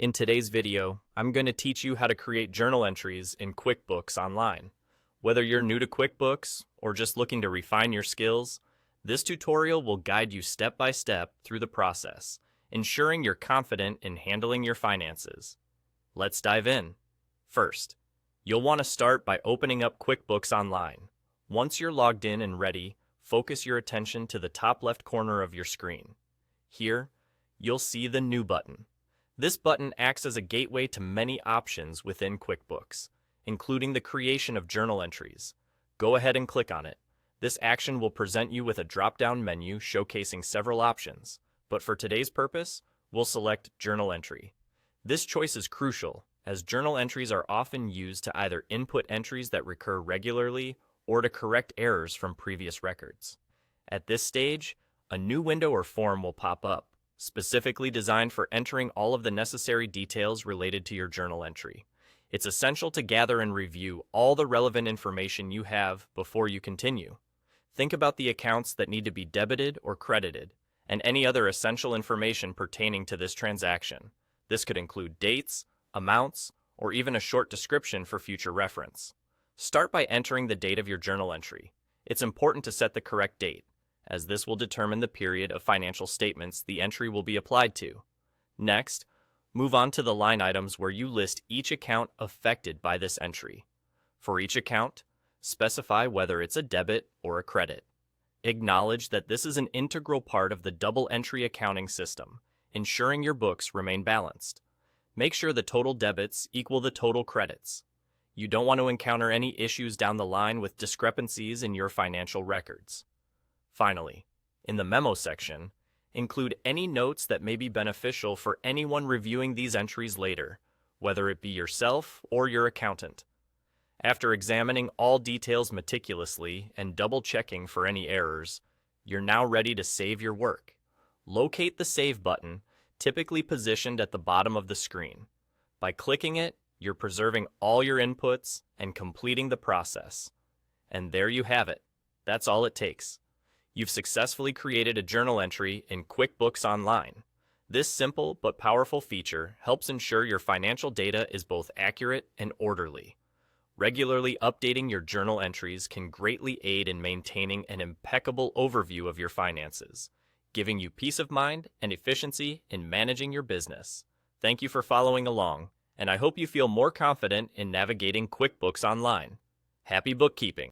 In today's video, I'm going to teach you how to create journal entries in QuickBooks Online. Whether you're new to QuickBooks or just looking to refine your skills, this tutorial will guide you step by step through the process, ensuring you're confident in handling your finances. Let's dive in. First, you'll want to start by opening up QuickBooks Online. Once you're logged in and ready, focus your attention to the top left corner of your screen. Here, you'll see the New button. This button acts as a gateway to many options within QuickBooks, including the creation of journal entries. Go ahead and click on it. This action will present you with a drop-down menu showcasing several options, but for today's purpose, we'll select Journal Entry. This choice is crucial, as journal entries are often used to either input entries that recur regularly or to correct errors from previous records. At this stage, a new window or form will pop up, specifically designed for entering all of the necessary details related to your journal entry. It's essential to gather and review all the relevant information you have before you continue. Think about the accounts that need to be debited or credited, and any other essential information pertaining to this transaction. This could include dates, amounts, or even a short description for future reference. Start by entering the date of your journal entry. It's important to set the correct date, as this will determine the period of financial statements the entry will be applied to. Next, move on to the line items where you list each account affected by this entry. For each account, specify whether it's a debit or a credit. Acknowledge that this is an integral part of the double entry accounting system, ensuring your books remain balanced. Make sure the total debits equal the total credits. You don't want to encounter any issues down the line with discrepancies in your financial records. Finally, in the memo section, include any notes that may be beneficial for anyone reviewing these entries later, whether it be yourself or your accountant. After examining all details meticulously and double-checking for any errors, you're now ready to save your work. Locate the Save button, typically positioned at the bottom of the screen. By clicking it, you're preserving all your inputs and completing the process. And there you have it. That's all it takes. You've successfully created a journal entry in QuickBooks Online. This simple but powerful feature helps ensure your financial data is both accurate and orderly. Regularly updating your journal entries can greatly aid in maintaining an impeccable overview of your finances, giving you peace of mind and efficiency in managing your business. Thank you for following along, and I hope you feel more confident in navigating QuickBooks Online. Happy bookkeeping!